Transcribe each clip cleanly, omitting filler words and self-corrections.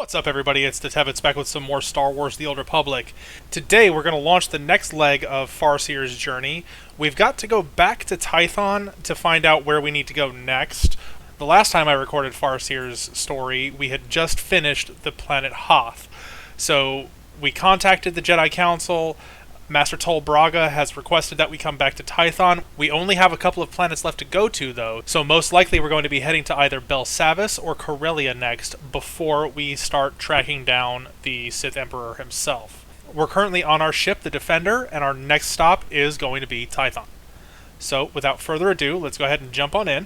What's up, everybody? It's the Tebits back with some more Star Wars The Old Republic. Today, we're going to launch the next leg of Farsear's journey. We've got to go back to Tython to find out where we need to go next. The last time I recorded Farsear's story, we had just finished the planet Hoth. So, we contacted the Jedi Council. Master Tol Braga has requested that we come back to Tython. We only have a couple of planets left to go to, though, so most likely we're going to be heading to either Belsavis or Corellia next before we start tracking down the Sith Emperor himself. We're currently on our ship, the Defender, and our next stop is going to be Tython. So, without further ado, let's go ahead and jump on in.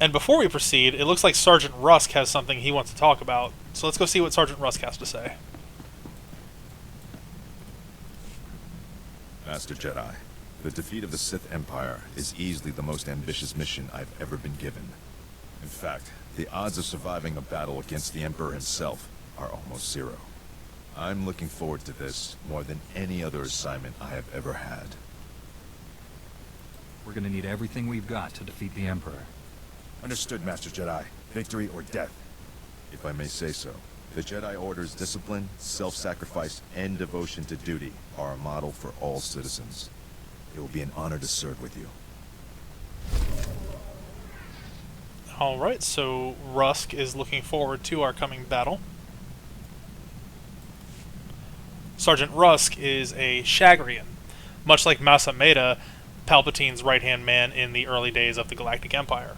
And before we proceed, it looks like Sergeant Rusk has something he wants to talk about, so let's go see what Sergeant Rusk has to say. Master Jedi, the defeat of the Sith Empire is easily the most ambitious mission I've ever been given. In fact, the odds of surviving a battle against the Emperor himself are almost zero. I'm looking forward to this more than any other assignment I have ever had. We're gonna need everything we've got to defeat the Emperor. Understood, Master Jedi. Victory or death. If I may say so. The Jedi Order's discipline, self-sacrifice, and devotion to duty are a model for all citizens. It will be an honor to serve with you. Alright, so Rusk is looking forward to our coming battle. Sergeant Rusk is a Shagrian, much like Mas Amedda, Palpatine's right-hand man in the early days of the Galactic Empire.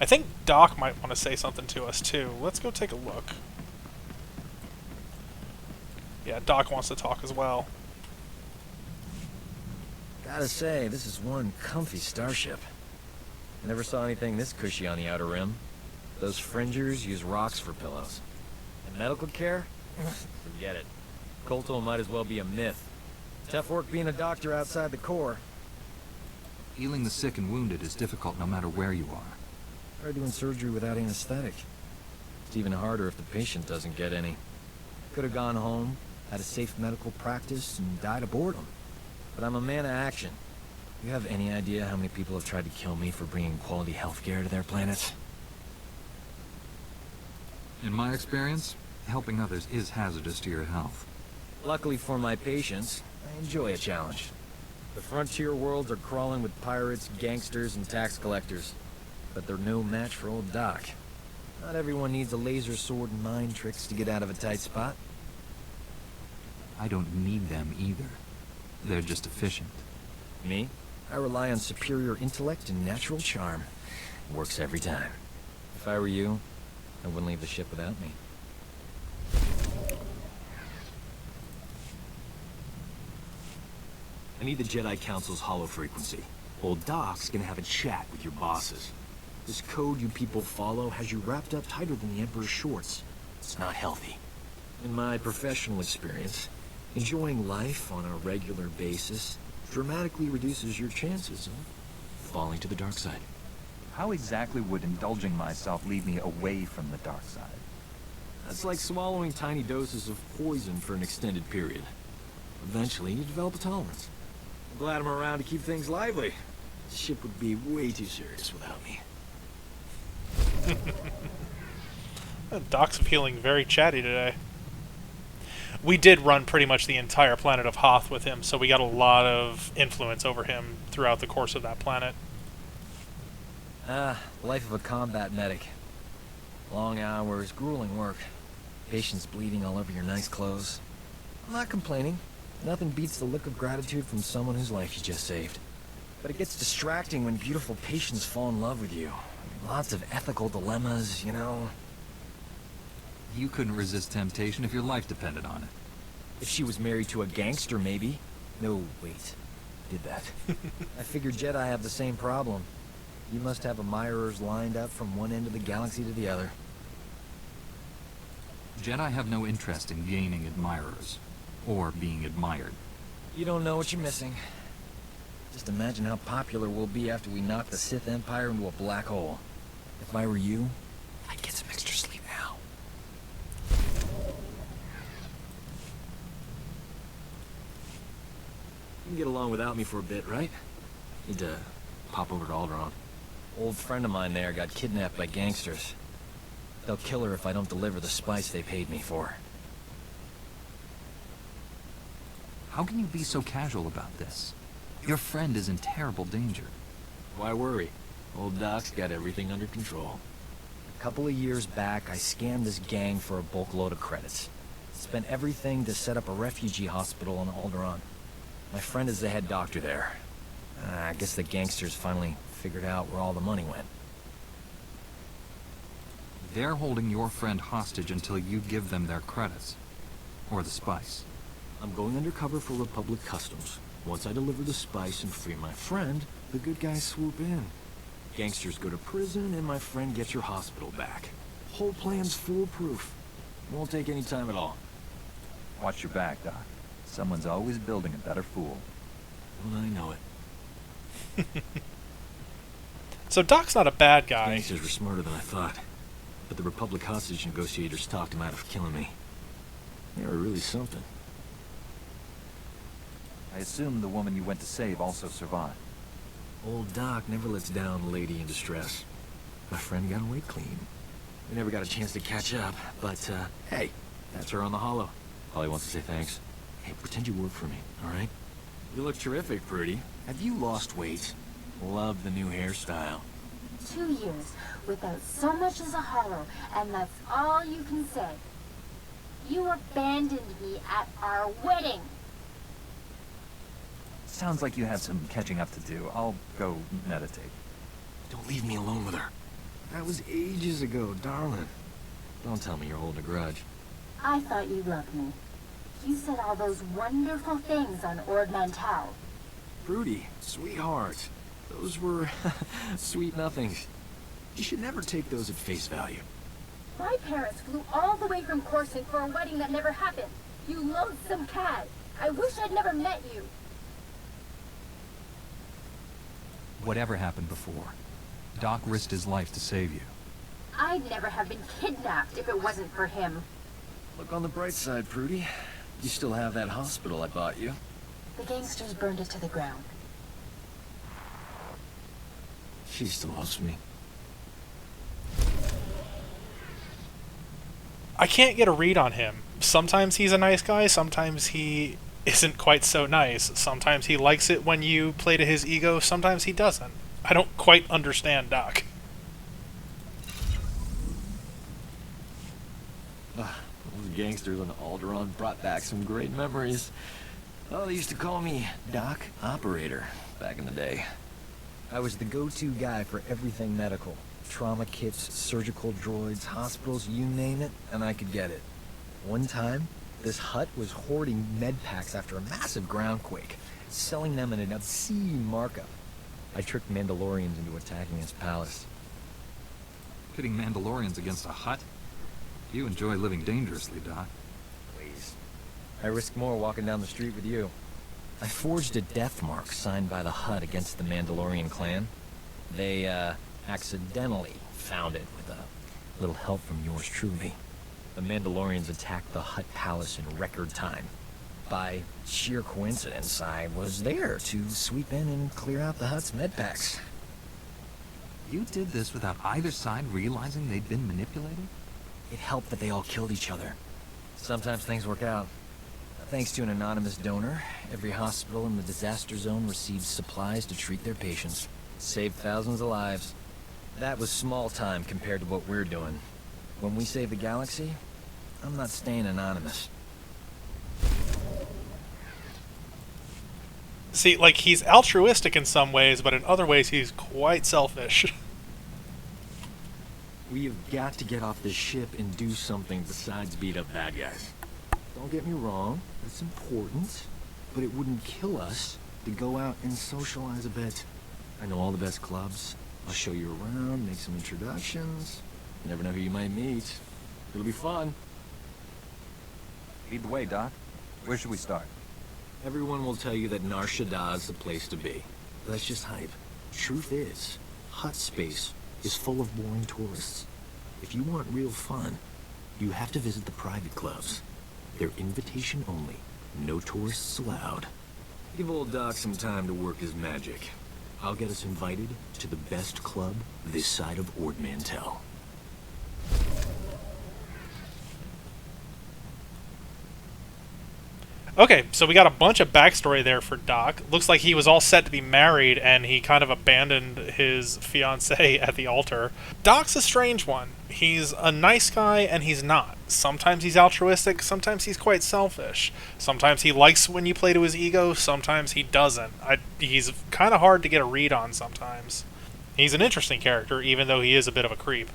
I think Doc might want to say something to us, too. Let's go take a look. Yeah, Doc wants to talk as well. Gotta say, this is one comfy starship. Never saw anything this cushy on the Outer Rim. Those fringers use rocks for pillows. And medical care? Forget it. Kolto might as well be a myth. Tough work being a doctor outside the Corps. Healing the sick and wounded is difficult no matter where you are. Hard doing surgery without anesthetic. It's even harder if the patient doesn't get any. Could have gone home, had a safe medical practice, and died of boredom. But I'm a man of action. You have any idea how many people have tried to kill me for bringing quality healthcare to their planet? In my experience, helping others is hazardous to your health. Luckily for my patients, I enjoy a challenge. The frontier worlds are crawling with pirates, gangsters, and tax collectors. But they're no match for old Doc. Not everyone needs a laser sword and mind tricks to get out of a tight spot. I don't need them either. They're just efficient. Me? I rely on superior intellect and natural charm. It works every time. If I were you, I wouldn't leave the ship without me. I need the Jedi Council's hollow frequency. Old Doc's gonna have a chat with your bosses. This code you people follow has you wrapped up tighter than the Emperor's shorts. It's not healthy. In my professional experience, enjoying life on a regular basis dramatically reduces your chances of falling to the dark side. How exactly would indulging myself lead me away from the dark side? That's like swallowing tiny doses of poison for an extended period. Eventually, you develop a tolerance. I'm glad I'm around to keep things lively. This ship would be way too serious without me. Doc's feeling very chatty today. We did run pretty much the entire planet of Hoth with him, so we got a lot of influence over him throughout the course of that planet. The life of a combat medic. Long hours, grueling work. Patients bleeding all over your nice clothes. I'm not complaining. Nothing beats the look of gratitude from someone whose life you just saved. But it gets distracting when beautiful patients fall in love with you. Lots of ethical dilemmas, you know. You couldn't resist temptation if your life depended on it. If she was married to a gangster, maybe. No, wait. Did that. I figured Jedi have the same problem. You must have admirers lined up from one end of the galaxy to the other. Jedi have no interest in gaining admirers, or being admired. You don't know what you're missing. Just imagine how popular we'll be after we knock the Sith Empire into a black hole. If I were you, I'd get some extra sleep now. You can get along without me for a bit, right? Need to pop over to Alderaan. Old friend of mine there got kidnapped by gangsters. They'll kill her if I don't deliver the spice they paid me for. How can you be so casual about this? Your friend is in terrible danger. Why worry? Old Doc's got everything under control. A couple of years back, I scammed this gang for a bulk load of credits. Spent everything to set up a refugee hospital on Alderaan. My friend is the head doctor there. I guess the gangsters finally figured out where all the money went. They're holding your friend hostage until you give them their credits. Or the spice. I'm going undercover for Republic Customs. Once I deliver the spice and free my friend, the good guys swoop in. Gangsters go to prison, and my friend gets your hospital back. Whole plan's foolproof. Won't take any time at all. Watch your back, Doc. Someone's always building a better fool. Well, I know it. So Doc's not a bad guy. Gangsters were smarter than I thought. But the Republic hostage negotiators talked him out of killing me. They were really something. I assume the woman you went to save also survived. Old Doc never lets down a lady in distress. My friend got away clean. We never got a chance to catch up, but, hey, that's her on the holo. Holly wants to say thanks. Hey, pretend you work for me, alright? You look terrific, Prudy. Have you lost weight? Love the new hairstyle. 2 years without so much as a hollow, and that's all you can say. You abandoned me at our wedding. Sounds like you have some catching up to do. I'll go meditate. Don't leave me alone with her. That was ages ago, darling. Don't tell me you're holding a grudge. I thought you loved me. You said all those wonderful things on Ord Mantell. Prudy, sweetheart. Those were sweet nothings. You should never take those at face value. My parents flew all the way from Coruscant for a wedding that never happened. You loathsome cad. I wish I'd never met you. Whatever happened before, Doc risked his life to save you. I'd never have been kidnapped if it wasn't for him. Look on the bright side, Prudy. You still have that hospital I bought you. The gangsters burned it to the ground. She still loves me. I can't get a read on him. Sometimes he's a nice guy, sometimes he isn't quite so nice. Sometimes he likes it when you play to his ego, sometimes he doesn't. I don't quite understand Doc. Those gangsters on Alderaan brought back some great memories. Oh, they used to call me Doc Operator back in the day. I was the go-to guy for everything medical. Trauma kits, surgical droids, hospitals, you name it, and I could get it. One time, this hut was hoarding med packs after a massive ground quake, selling them at an obscene markup. I tricked Mandalorians into attacking his palace. Pitting Mandalorians against a hut? You enjoy living dangerously, Doc. Please. I risk more walking down the street with you. I forged a death mark signed by the Hutt against the Mandalorian clan. They, accidentally found it with a little help from yours truly. The Mandalorians attacked the Hutt palace in record time. By sheer coincidence, I was there to sweep in and clear out the Hutt's medpacks. You did this without either side realizing they'd been manipulated? It helped that they all killed each other. Sometimes things work out. Thanks to an anonymous donor, every hospital in the disaster zone receives supplies to treat their patients. Saved thousands of lives. That was small time compared to what we're doing. When we save the galaxy, I'm not staying anonymous. See, like, he's altruistic in some ways, but in other ways he's quite selfish. We have got to get off this ship and do something besides beat up bad guys. Don't get me wrong, it's important, but it wouldn't kill us to go out and socialize a bit. I know all the best clubs. I'll show you around, make some introductions. You never know who you might meet. It'll be fun. Lead the way, Doc. Where should we start? Everyone will tell you that Nar Shaddad's the place to be. But that's just hype. Truth is, Hutt space is full of boring tourists. If you want real fun, you have to visit the private clubs. They're invitation only. No tourists allowed. Give old Doc some time to work his magic. I'll get us invited to the best club this side of Ord Mantell. Okay, so we got a bunch of backstory there for Doc. Looks like he was all set to be married, and he kind of abandoned his fiancée at the altar. Doc's a strange one. He's a nice guy, and he's not. Sometimes he's altruistic, sometimes he's quite selfish. Sometimes he likes when you play to his ego, sometimes he doesn't. He's kind of hard to get a read on sometimes. He's an interesting character, even though he is a bit of a creep.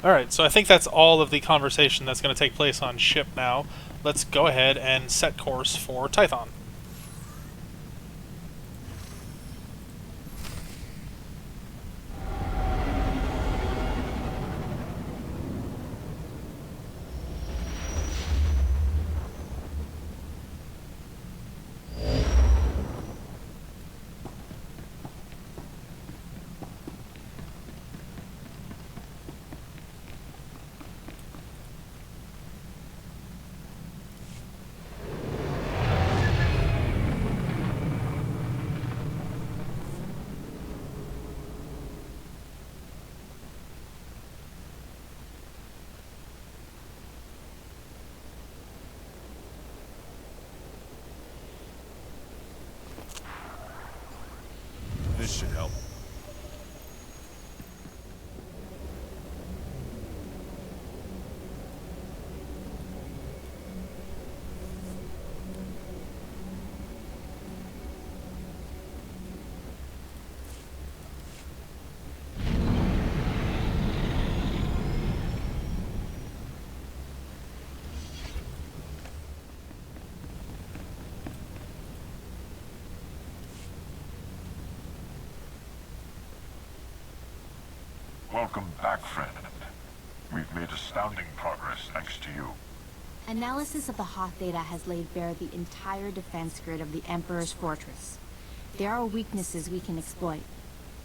Alright, so I think that's all of the conversation that's going to take place on ship now. Let's go ahead and set course for Tython. This should help. Welcome back, friend. We've made astounding progress thanks to you. Analysis of the Hoth data has laid bare the entire defense grid of the Emperor's fortress. There are weaknesses we can exploit.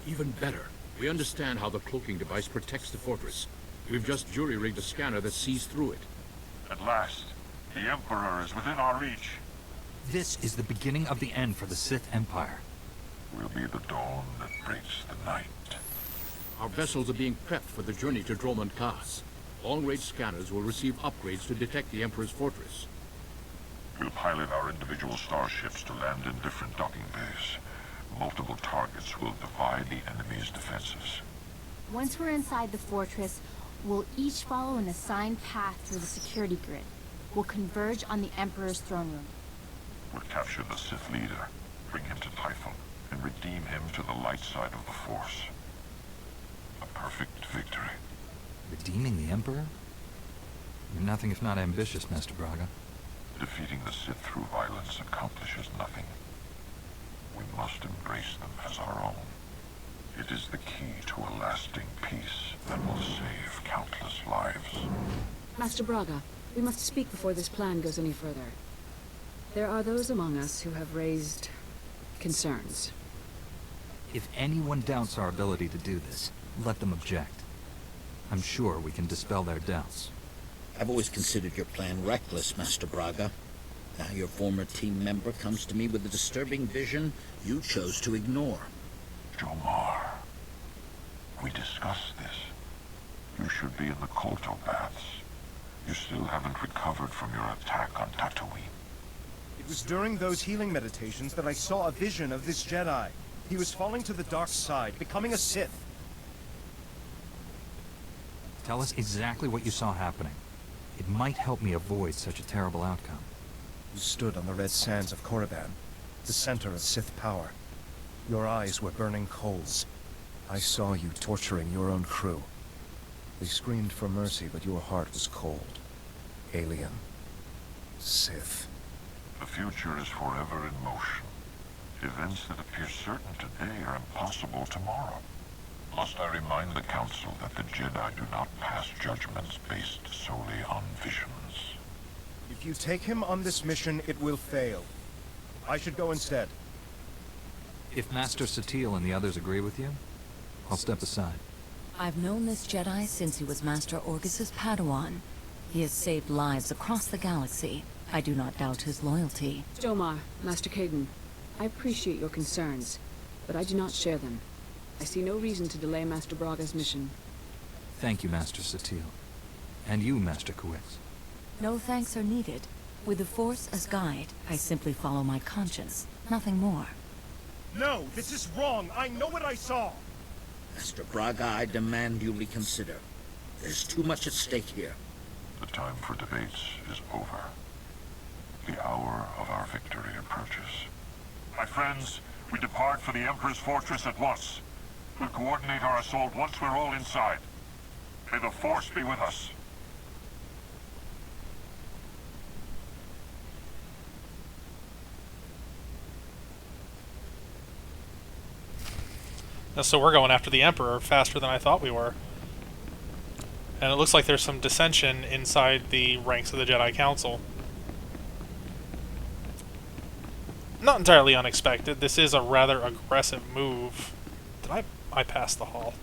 Even better. We understand how the cloaking device protects the fortress. We've just jury-rigged a scanner that sees through it. At last, the Emperor is within our reach. This is the beginning of the end for the Sith Empire. We'll be the dawn that breaks the night. Our vessels are being prepped for the journey to Dromund Kaas. Long-range scanners will receive upgrades to detect the Emperor's fortress. We'll pilot our individual starships to land in different docking bays. Multiple targets will divide the enemy's defenses. Once we're inside the fortress, we'll each follow an assigned path through the security grid. We'll converge on the Emperor's throne room. We'll capture the Sith leader, bring him to Tython, and redeem him to the light side of the Force. A perfect victory. Redeeming the Emperor? You're nothing if not ambitious, Master Braga. Defeating the Sith through violence accomplishes nothing. We must embrace them as our own. It is the key to a lasting peace that will save countless lives. Master Braga, we must speak before this plan goes any further. There are those among us who have raised concerns. If anyone doubts our ability to do this, let them object. I'm sure we can dispel their doubts. I've always considered your plan reckless, Master Braga. Now your former team member comes to me with a disturbing vision you chose to ignore. Jomar, we discussed this. You should be in the Kolto baths. You still haven't recovered from your attack on Tatooine. It was during those healing meditations that I saw a vision of this Jedi. He was falling to the dark side, becoming a Sith. Tell us exactly what you saw happening. It might help me avoid such a terrible outcome. You stood on the red sands of Korriban, the center of Sith power. Your eyes were burning coals. I saw you torturing your own crew. They screamed for mercy, but your heart was cold. Alien. Sith. The future is forever in motion. Events that appear certain today are impossible tomorrow. Must I remind the Council that the Jedi do not pass judgments based solely on visions? If you take him on this mission, it will fail. I should go instead. If Master Satil and the others agree with you, I'll step aside. I've known this Jedi since he was Master Orgus's Padawan. He has saved lives across the galaxy. I do not doubt his loyalty. Jomar, Master Caden, I appreciate your concerns, but I do not share them. I see no reason to delay Master Braga's mission. Thank you, Master Satil. And you, Master Kowix. No thanks are needed. With the Force as guide, I simply follow my conscience. Nothing more. No, this is wrong. I know what I saw. Master Braga, I demand you reconsider. There's too much at stake here. The time for debates is over. The hour of our victory approaches. My friends, we depart for the Emperor's fortress at once. We'll coordinate our assault once we're all inside. May the Force be with us. So we're going after the Emperor faster than I thought we were. And it looks like there's some dissension inside the ranks of the Jedi Council. Not entirely unexpected. This is a rather aggressive move. Did I passed the hall?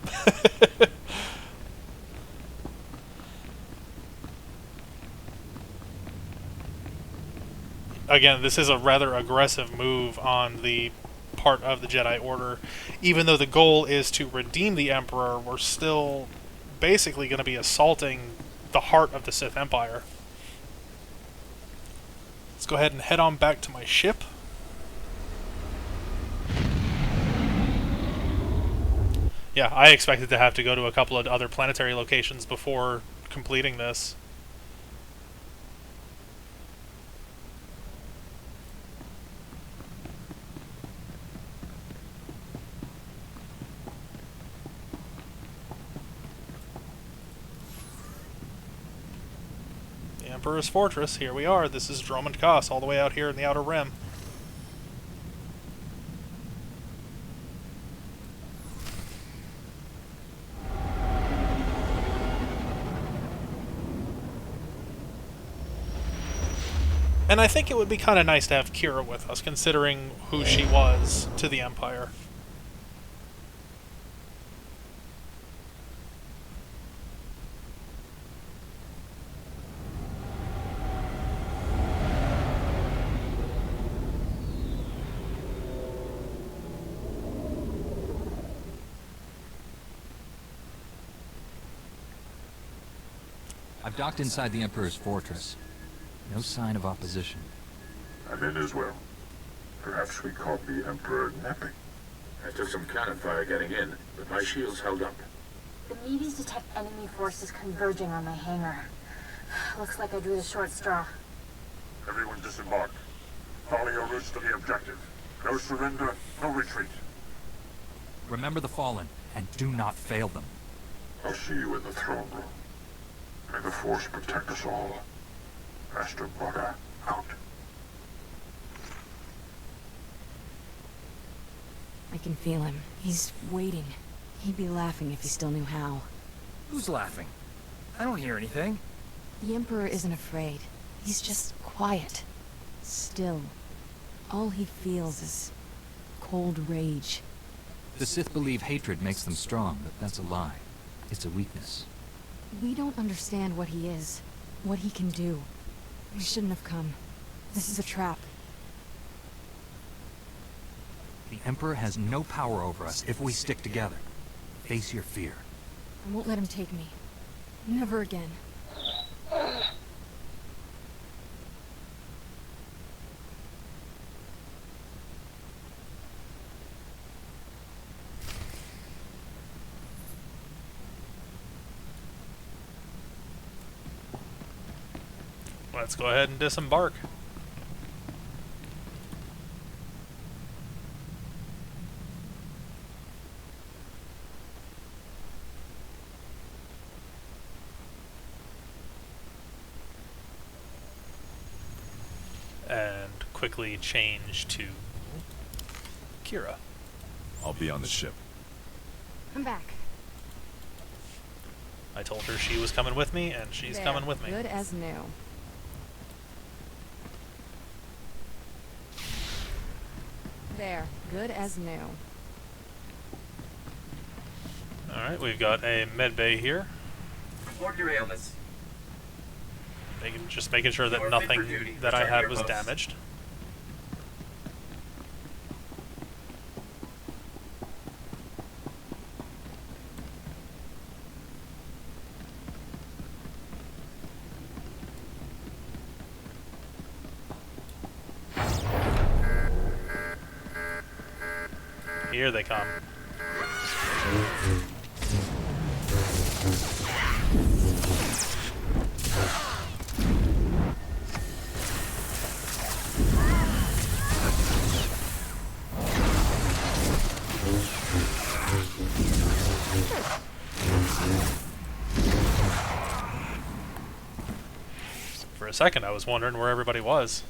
Again, this is a rather aggressive move on the part of the Jedi Order. Even though the goal is to redeem the Emperor, we're still basically going to be assaulting the heart of the Sith Empire. Let's go ahead and head on back to my ship. Yeah, I expected to have to go to a couple of other planetary locations before completing this. Emperor's Fortress, here we are. This is Dromund Kaas, all the way out here in the Outer Rim. And I think it would be kind of nice to have Kira with us, considering who she was to the Empire. I've docked inside the Emperor's fortress. No sign of opposition. I'm in as well. Perhaps we caught the Emperor napping. I took some cannon fire getting in, but my shields held up. The Medes detect enemy forces converging on my hangar. Looks like I drew the short straw. Everyone disembark. Follow your routes to the objective. No surrender, no retreat. Remember the Fallen, and do not fail them. I'll see you in the throne room. May the Force protect us all. Master Braga, out. I can feel him. He's waiting. He'd be laughing if he still knew how. Who's laughing? I don't hear anything. The Emperor isn't afraid. He's just quiet. Still. All he feels is cold rage. The Sith believe hatred makes them strong, but that's a lie. It's a weakness. We don't understand what he is, what he can do. We shouldn't have come. This is a trap. The Emperor has no power over us if we stick together. Face your fear. I won't let him take me. Never again. Let's go ahead and disembark. And quickly change to Kira. I'll be on the ship. I'm back. I told her she was coming with me, and she's coming with me. Good as new. There, good as new. Alright, we've got a med bay here. Report your ailments. Just making sure that nothing that I had was damaged. Here they come. For a second, I was wondering where everybody was.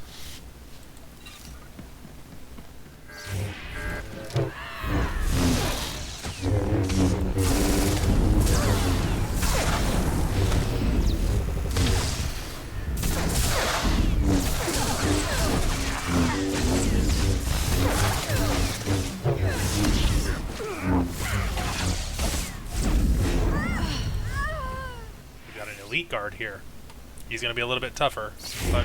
We got an elite guard here. He's going to be a little bit tougher, but...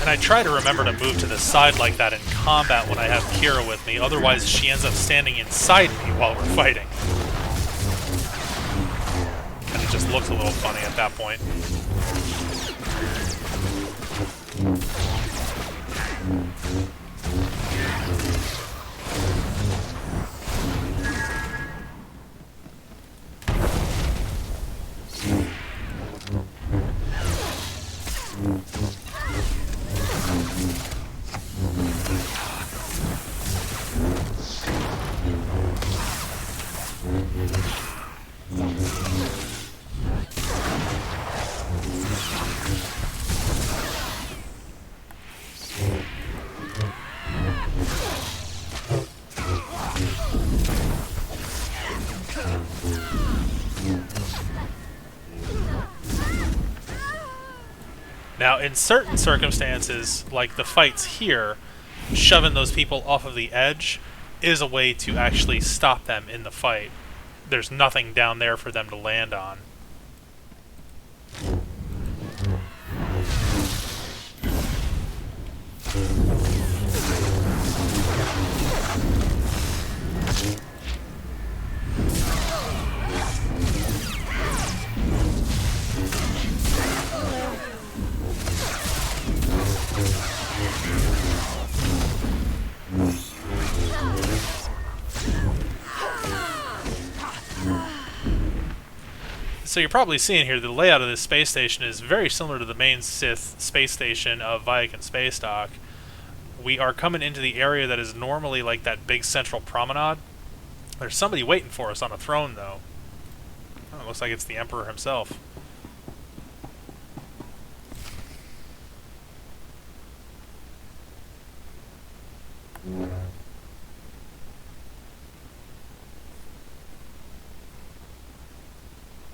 And I try to remember to move to the side like that in combat when I have Kira with me, otherwise she ends up standing inside me while we're fighting. And it just looks a little funny at that point. Now, in certain circumstances, like the fights here, shoving those people off of the edge is a way to actually stop them in the fight. There's nothing down there for them to land on. So you're probably seeing here the layout of this space station is very similar to the main Sith space station of Viacan Space Dock. We are coming into the area that is normally like that big central promenade. There's somebody waiting for us on a throne, though. Oh, it looks like it's the Emperor himself.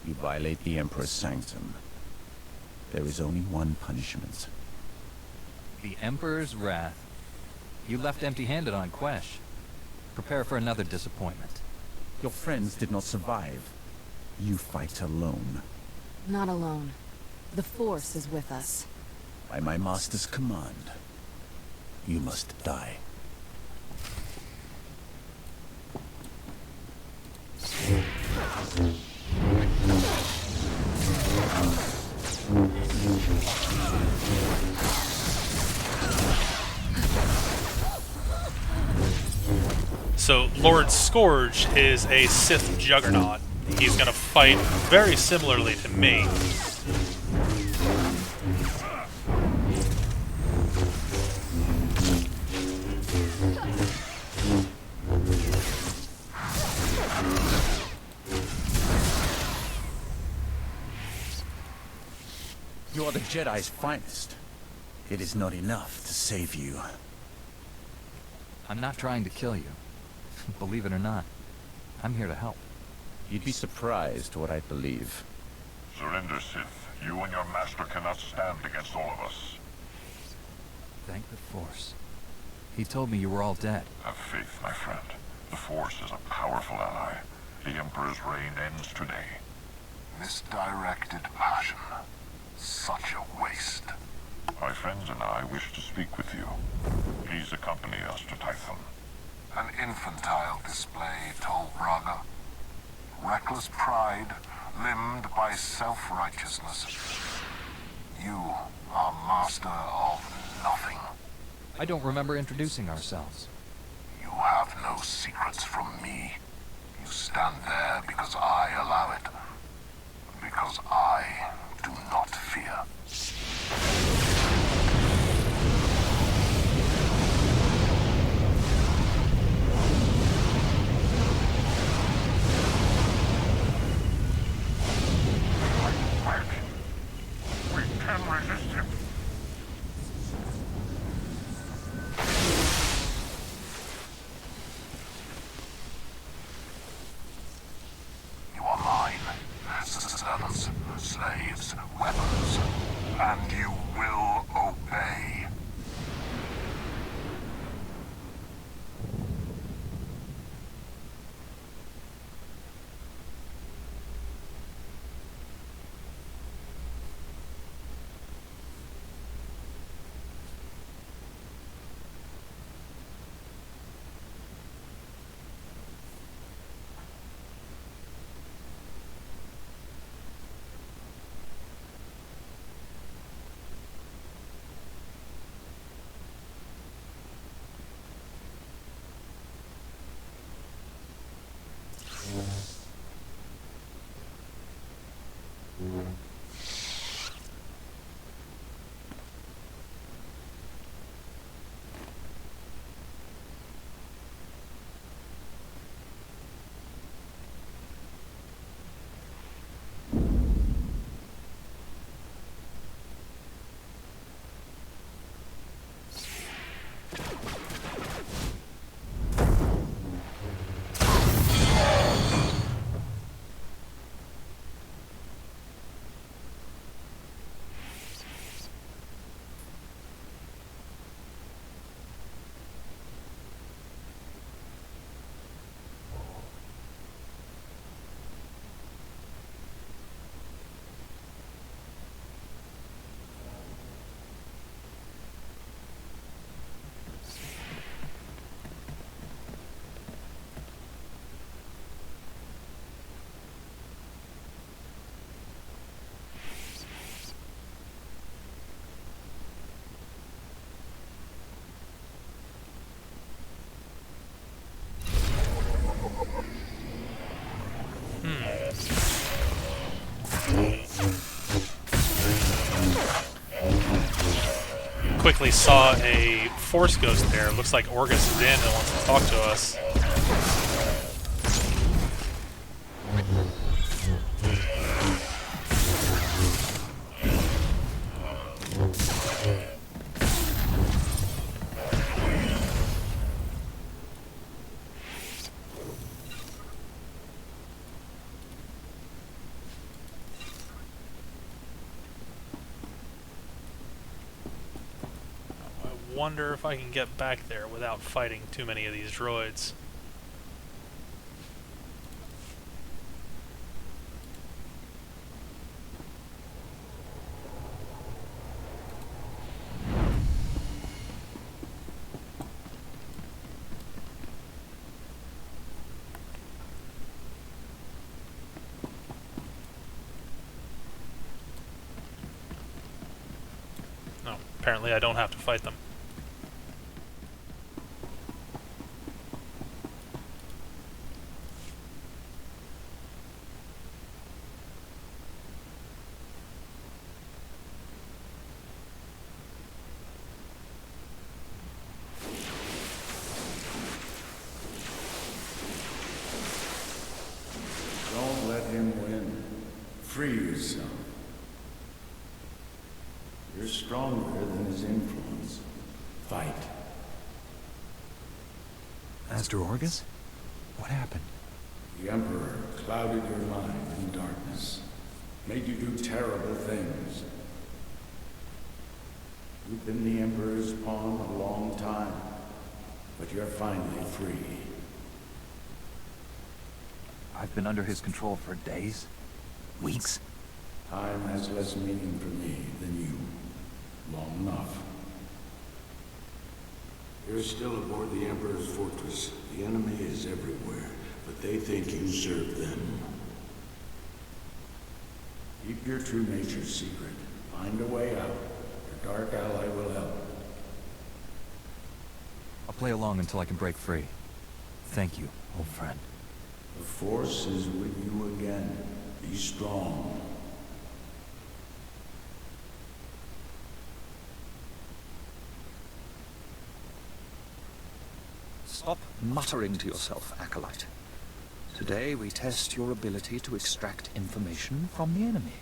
You violate the Emperor's sanctum. There is only one punishment. The Emperor's wrath. You left empty-handed on Quesh. Prepare for another disappointment. Your friends did not survive. You fight alone. Not alone. The Force is with us. By my master's command, you must die. So Lord Scourge is a Sith juggernaut. He's going to fight very similarly to me. You are the Jedi's finest. It is not enough to save you. I'm not trying to kill you. Believe it or not, I'm here to help. You'd be surprised what I believe. Surrender, Sith. You and your master cannot stand against all of us. Thank the Force. He told me you were all dead. Have faith, my friend. The Force is a powerful ally. The Emperor's reign ends today. Misdirected passion. Such a waste. My friends and I wish to speak with you. Please accompany us to Tython. An infantile display, Tol Braga. Reckless pride, limbed by self-righteousness. You are master of nothing. I don't remember introducing ourselves. You have no secrets from me. You stand there because I allow it. Because I do not fear. We can resist him. You are mine. Servants, slaves, weapons, and you will obey. Quickly saw a Force ghost there. Looks like Orgus is in and wants to talk to us. Wonder if I can get back there without fighting too many of these droids. No, apparently I don't have to fight them. Don't let him win. Free yourself. You're stronger than his influence. Fight. Master Orgus? What happened? The Emperor clouded your mind in darkness. Made you do terrible things. You've been the Emperor's pawn a long time, but you're finally free. I've been under his control for days, weeks. Time has less meaning for me than you. Long enough. You're still aboard the Emperor's fortress. The enemy is everywhere, but they think you serve them. Keep your true nature secret. Find a way out. Your dark ally will help. I'll play along until I can break free. Thank you, old friend. The Force is with you again. Be strong. Stop muttering to yourself, Acolyte. Today we test your ability to extract information from the enemy.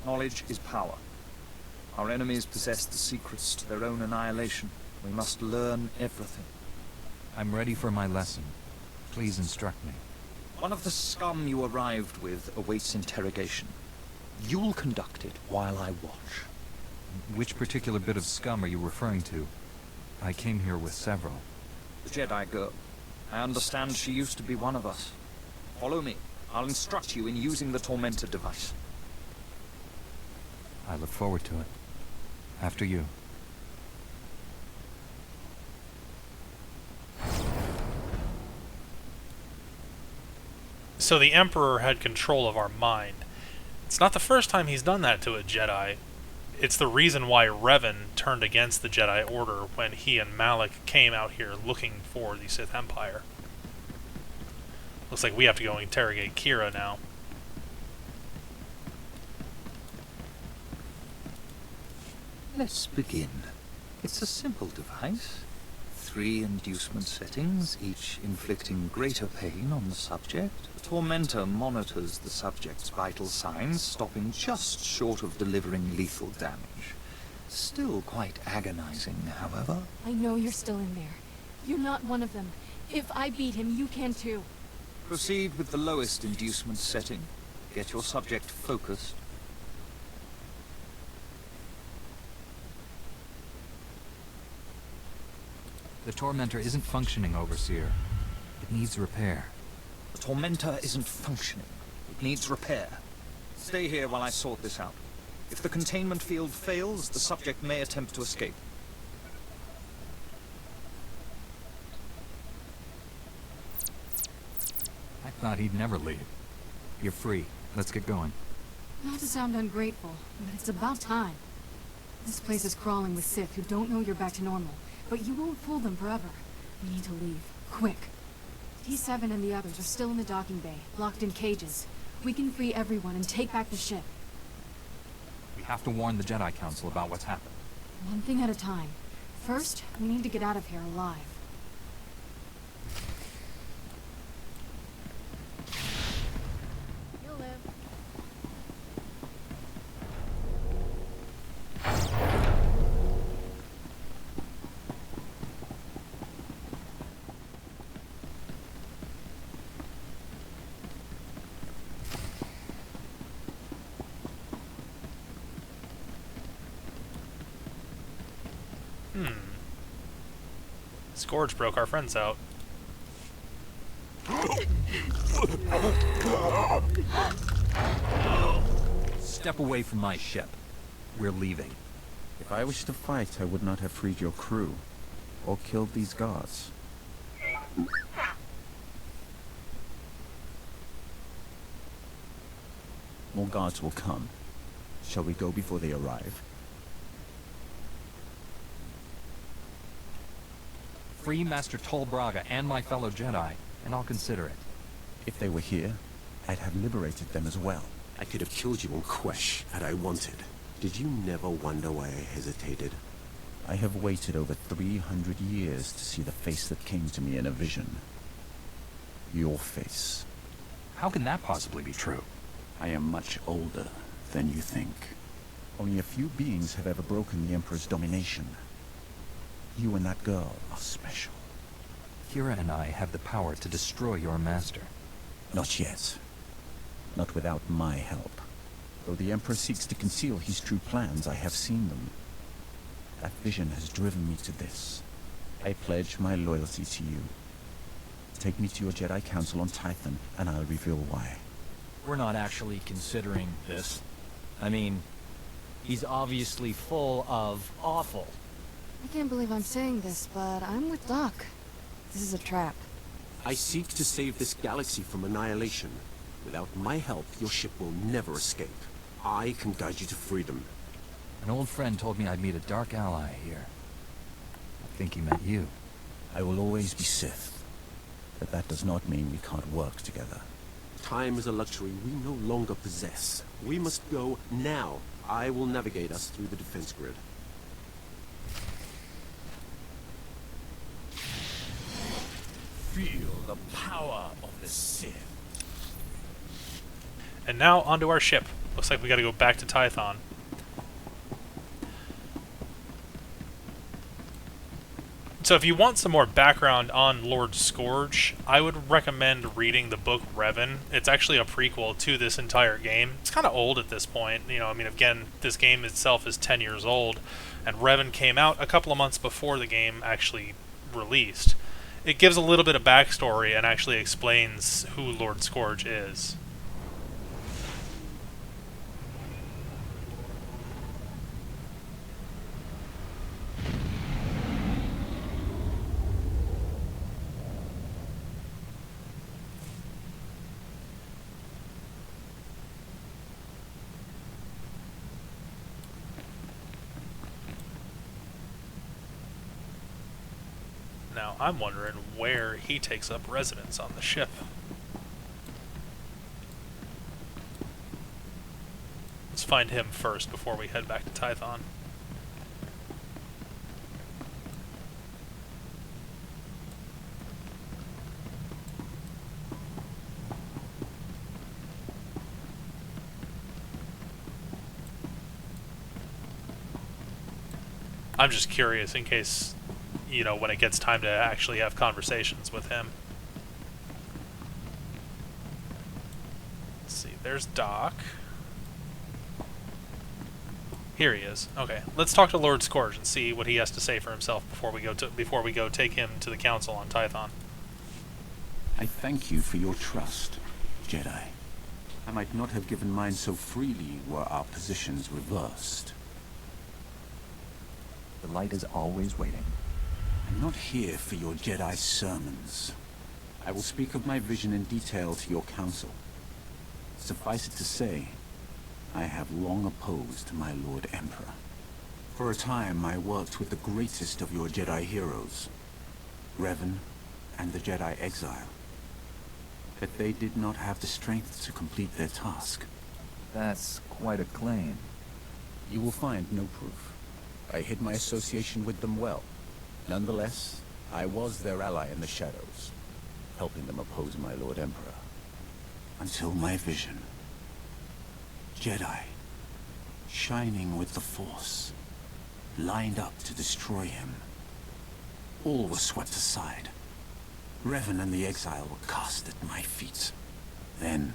Knowledge is power. Our enemies possess the secrets to their own annihilation. We must learn everything. I'm ready for my lesson. Please instruct me. One of the scum you arrived with awaits interrogation. You'll conduct it while I watch. Which particular bit of scum are you referring to? I came here with several. The Jedi girl. I understand she used to be one of us. Follow me. I'll instruct you in using the Tormentor device. I look forward to it. After you. So the Emperor had control of our mind. It's not the first time he's done that to a Jedi. It's the reason why Revan turned against the Jedi Order when he and Malik came out here looking for the Sith Empire. Looks like we have to go interrogate Kira now. Let's begin. It's a simple device. 3 inducement settings, each inflicting greater pain on the subject. The Tormentor monitors the subject's vital signs, stopping just short of delivering lethal damage. Still quite agonizing, however. I know you're still in there. You're not one of them. If I beat him, you can too. Proceed with the lowest inducement setting. Get your subject focused. The Tormentor isn't functioning, Overseer. It needs repair. The Tormentor isn't functioning. It needs repair. Stay here while I sort this out. If the containment field fails, the subject may attempt to escape. I thought he'd never leave. You're free. Let's get going. Not to sound ungrateful, but it's about time. This place is crawling with Sith who don't know you're back to normal. But you won't fool them forever. We need to leave. Quick. T7 and the others are still in the docking bay, locked in cages. We can free everyone and take back the ship. We have to warn the Jedi Council about what's happened. One thing at a time. First, we need to get out of here alive. You'll live. Scourge broke our friends out. Step away from my ship. We're leaving. If I wished to fight, I would not have freed your crew, or killed these guards. More guards will come. Shall we go before they arrive? Free Master Tol Braga and my fellow Jedi, and I'll consider it. If they were here, I'd have liberated them as well. I could have killed you on Quesh had I wanted. Did you never wonder why I hesitated? I have waited over 300 years to see the face that came to me in a vision. Your face. How can that possibly be true? I am much older than you think. Only a few beings have ever broken the Emperor's domination. You and that girl are special. Kira and I have the power to destroy your master. Not yet. Not without my help. Though the Emperor seeks to conceal his true plans, I have seen them. That vision has driven me to this. I pledge my loyalty to you. Take me to your Jedi Council on Tython, and I'll reveal why. We're not actually considering this. I mean, he's obviously full of awful. I can't believe I'm saying this, but I'm with Doc. This is a trap. I seek to save this galaxy from annihilation. Without my help, your ship will never escape. I can guide you to freedom. An old friend told me I'd meet a dark ally here. I think he meant you. I will always be Sith. But that does not mean we can't work together. Time is a luxury we no longer possess. We must go now. I will navigate us through the defense grid. Feel the power of the Sith. And now onto our ship. Looks like we gotta go back to Tython. So if you want some more background on Lord Scourge, I would recommend reading the book Revan. It's actually a prequel to this entire game. It's kind of old at this point. You know, I mean, again, this game itself is 10 years old, and Revan came out a couple of months before the game actually released. It gives a little bit of backstory and actually explains who Lord Scourge is. Now, I'm wondering where he takes up residence on the ship. Let's find him first before we head back to Tython. I'm just curious in case, you know, when it gets time to actually have conversations with him. Let's see, there's Doc. Here he is. Okay, let's talk to Lord Scourge and see what he has to say for himself before we go take him to the council on Tython. I thank you for your trust, Jedi. I might not have given mine so freely were our positions reversed. The light is always waiting. I'm not here for your Jedi sermons. I will speak of my vision in detail to your council. Suffice it to say, I have long opposed my Lord Emperor. For a time, I worked with the greatest of your Jedi heroes, Revan and the Jedi Exile. But they did not have the strength to complete their task. That's quite a claim. You will find no proof. I hid my association with them well. Nonetheless, I was their ally in the shadows, helping them oppose my Lord Emperor. Until my vision. Jedi, shining with the Force, lined up to destroy him. All was swept aside. Revan and the Exile were cast at my feet. Then,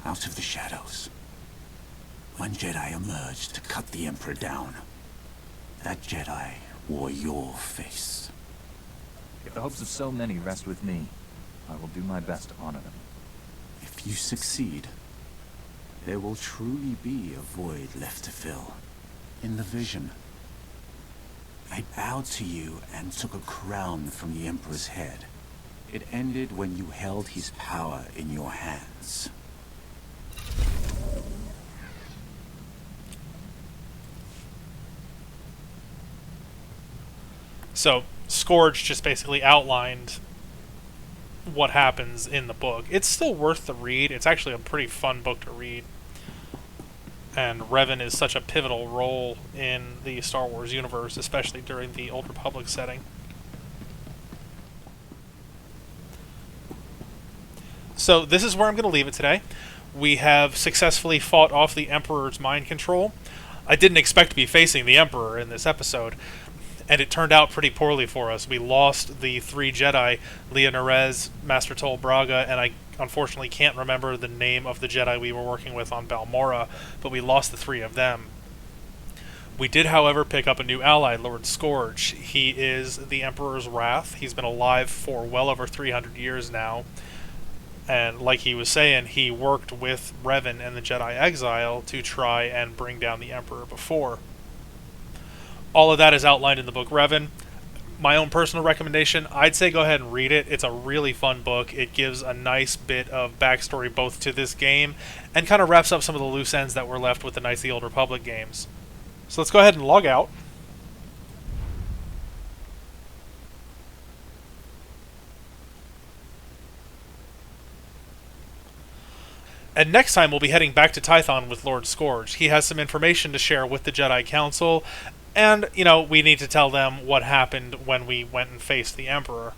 out of the shadows, one Jedi emerged to cut the Emperor down. That Jedi wore your face. If the hopes of so many rest with me, I will do my best to honor them. If you succeed, there will truly be a void left to fill. In the vision, I bowed to you and took a crown from the Emperor's head. It ended when you held his power in your hands. So, Scourge just basically outlined what happens in the book. It's still worth the read. It's actually a pretty fun book to read. And Revan is such a pivotal role in the Star Wars universe, especially during the Old Republic setting. So this is where I'm going to leave it today. we have successfully fought off the Emperor's mind control. I didn't expect to be facing the Emperor in this episode, and it turned out pretty poorly for us. We lost the 3 Jedi, Leia Nerez, Master Tol Braga, and I unfortunately can't remember the name of the Jedi we were working with on Balmorra, but we lost the 3 of them. We did, however, pick up a new ally, Lord Scourge. He is the Emperor's Wrath. He's been alive for well over 300 years now. And like he was saying, he worked with Revan and the Jedi Exile to try and bring down the Emperor before. All of that is outlined in the book Revan. My own personal recommendation, I'd say go ahead and read it. It's a really fun book. It gives a nice bit of backstory both to this game and kind of wraps up some of the loose ends that were left with the Knights of the Old Republic games. So let's go ahead and log out. And next time we'll be heading back to Tython with Lord Scourge. He has some information to share with the Jedi Council, and, you know, we need to tell them what happened when we went and faced the Emperor.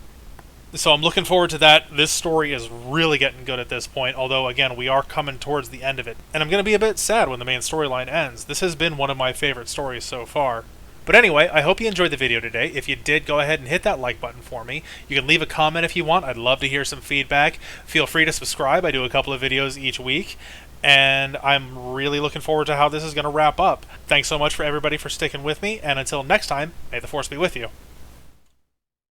So I'm looking forward to that. This story is really getting good at this point, although, again, we are coming towards the end of it. And I'm going to be a bit sad when the main storyline ends. This has been one of my favorite stories so far. But anyway, I hope you enjoyed the video today. If you did, go ahead and hit that like button for me. You can leave a comment if you want. I'd love to hear some feedback. Feel free to subscribe. I do a couple of videos each week. And I'm really looking forward to how this is going to wrap up. Thanks so much for everybody for sticking with me. And until next time, may the Force be with you.